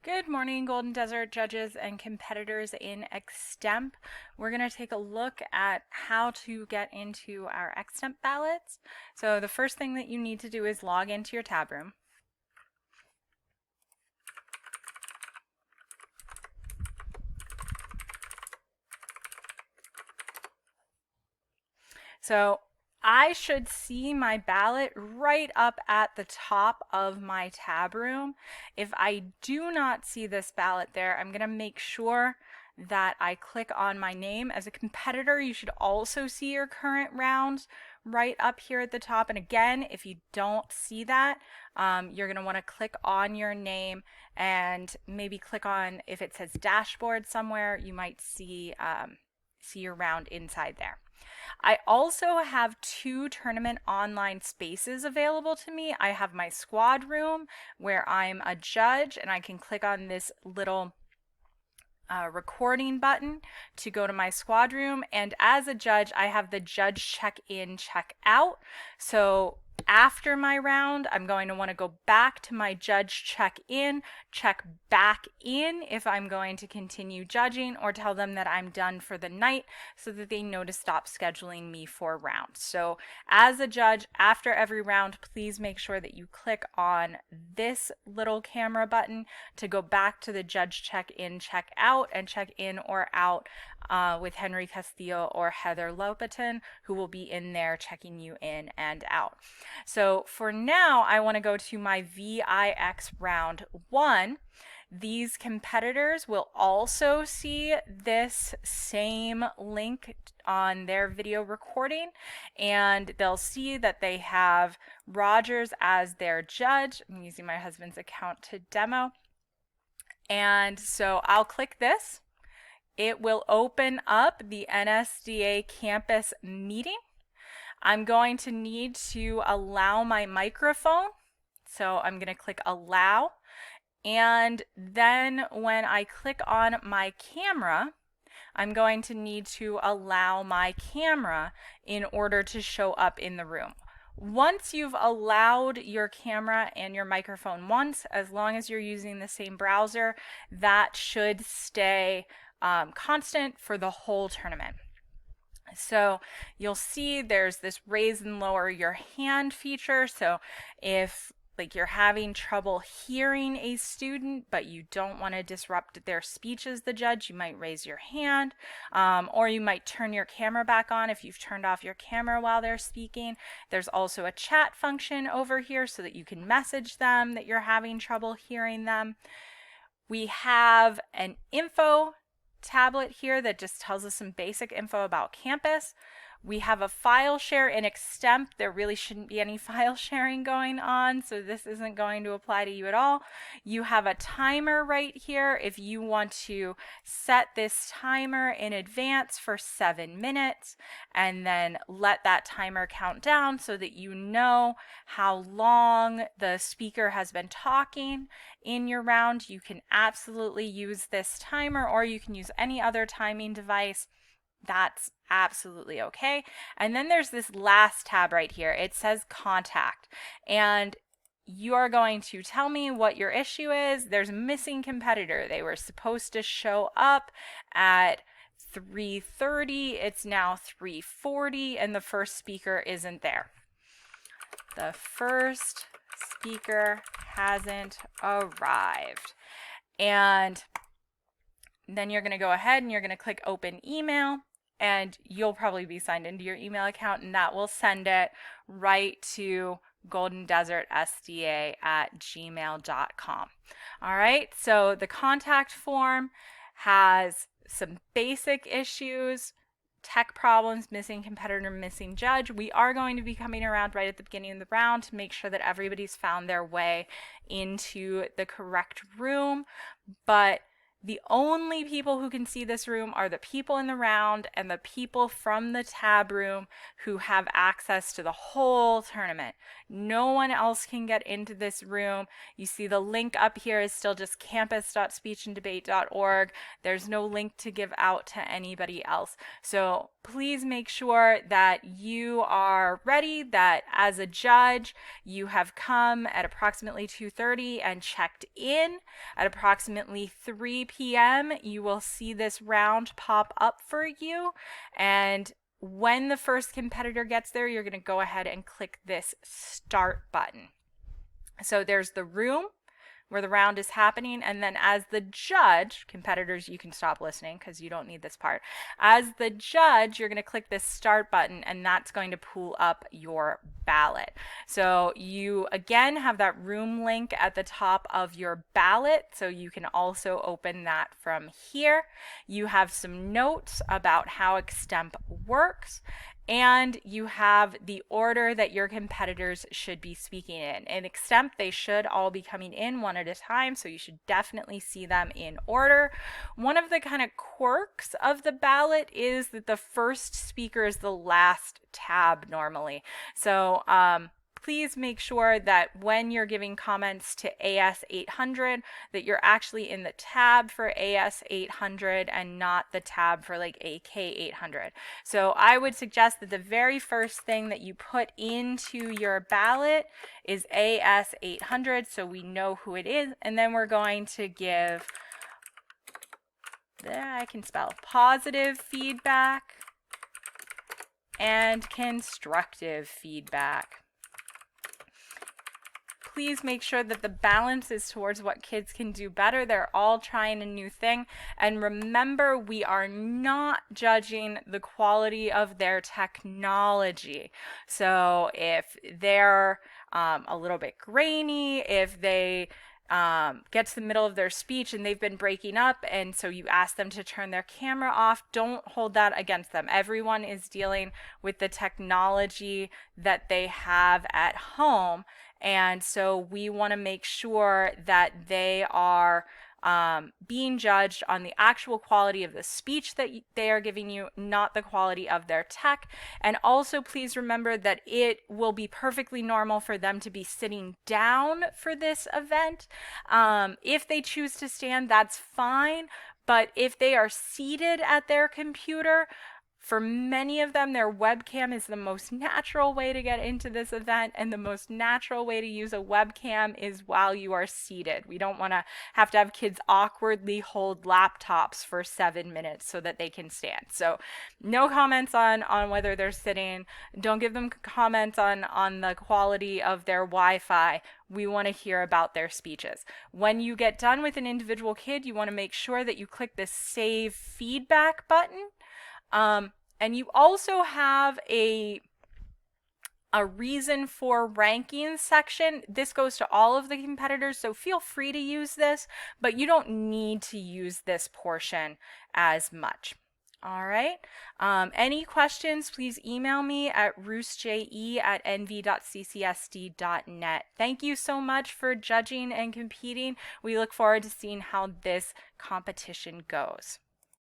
Good morning, Golden Desert judges and competitors in Extemp. We're going to take a look at how to get into our Extemp ballots. So the first thing that you need to do is log into your Tabroom. So I should see my ballot right up at the top of my Tabroom. If I do not see this ballot there, I'm going to make sure that I click on my name. As a competitor, you should also see your current round right up here at the top. And again, if you don't see that, you're going to want to click on your name and maybe click on, if it says dashboard somewhere, you might see your round inside there. I also have 2 tournament online spaces available to me. I have my squad room where I'm a judge and I can click on this little recording button to go to my squad room. And as a judge, I have the judge check in, check out. So after my round, I'm going to want to go back to my judge check in, check back in if I'm going to continue judging, or tell them that I'm done for the night so that they know to stop scheduling me for rounds. So as a judge, after every round, please make sure that you click on this little camera button to go back to the judge check in, check out, and check in or out with Henry Castillo or Heather Lopatin, who will be in there checking you in and out. So for now, I want to go to my VIX round 1. These competitors will also see this same link on their video recording, and they'll see that they have Rogers as their judge. I'm using my husband's account to demo. And so I'll click this. It will open up the NSDA campus meeting. I'm going to need to allow my microphone. So I'm going to click allow. And then when I click on my camera, I'm going to need to allow my camera in order to show up in the room. Once you've allowed your camera and your microphone once, as long as you're using the same browser, that should stay constant for the whole tournament. So you'll see there's this raise and lower your hand feature. So if you're having trouble hearing a student, but you don't want to disrupt their speech as the judge, you might raise your hand, or you might turn your camera back on if you've turned off your camera while they're speaking. There's also a chat function over here so that you can message them that you're having trouble hearing them. We have an info tablet here that just tells us some basic info about campus. We have a file share in Extemp. There really shouldn't be any file sharing going on, so this isn't going to apply to you at all. You have a timer right here if you want to set this timer in advance for 7 minutes and then let that timer count down so that you know how long the speaker has been talking in your round. You can absolutely use this timer, or you can use any other timing device. That's absolutely okay. And then there's this last tab right here. It says contact. And you are going to tell me what your issue is. There's a missing competitor. They were supposed to show up at 3:30. It's now 3:40 and the first speaker isn't there. The first speaker hasn't arrived. And then you're going to go ahead and you're going to click open email, and you'll probably be signed into your email account, and that will send it right to goldendesertsda@gmail.com. All right, so the contact form has some basic issues, tech problems, missing competitor, missing judge. We are going to be coming around right at the beginning of the round to make sure that everybody's found their way into the correct room, but The only people who can see this room are the people in the round and the people from the tab room who have access to the whole tournament. No one else can get into this room. You see the link up here is still just campus.speechanddebate.org. There's no link to give out to anybody else. So please make sure that you are ready, that as a judge, you have come at approximately 2:30 and checked in. At approximately 3 p.m., you will see this round pop up for you. And when the first competitor gets there, you're going to go ahead and click this start button. So there's the room where the round is happening, and then as the judge, competitors, you can stop listening because you don't need this part. As the judge, you're going to click this start button, and that's going to pull up your ballot. So you again have that room link at the top of your ballot, so you can also open that from here. You have some notes about how Extemp works, and you have the order that your competitors should be speaking in. In Extemp, they should all be coming in one at a time, so you should definitely see them in order. One of the kind of quirks of the ballot is that the first speaker is the last tab normally. So please make sure that when you're giving comments to AS800 that you're actually in the tab for AS800 and not the tab for like AK800. So I would suggest that the very first thing that you put into your ballot is AS800 so we know who it is, and then we're going to give, I can spell, positive feedback and constructive feedback. Please make sure that the balance is towards what kids can do better. They're all trying a new thing. And remember, we are not judging the quality of their technology. So if they're a little bit grainy, if they get to the middle of their speech and they've been breaking up, and so you ask them to turn their camera off, don't hold that against them. Everyone is dealing with the technology that they have at home, and so we want to make sure that they are being judged on the actual quality of the speech that they are giving you, not the quality of their tech. And also please remember that it will be perfectly normal for them to be sitting down for this event. If they choose to stand, that's fine. But if they are seated at their computer, for many of them, their webcam is the most natural way to get into this event, and the most natural way to use a webcam is while you are seated. We don't want to have kids awkwardly hold laptops for 7 minutes so that they can stand. So no comments on whether they're sitting. Don't give them comments on the quality of their Wi-Fi. We want to hear about their speeches. When you get done with an individual kid, you want to make sure that you click the Save Feedback button. And you also have a reason for ranking section. This goes to all of the competitors, so feel free to use this, but you don't need to use this portion as much. All right. Any questions, please email me at roostje@nv.ccsd.net. Thank you so much for judging and competing. We look forward to seeing how this competition goes.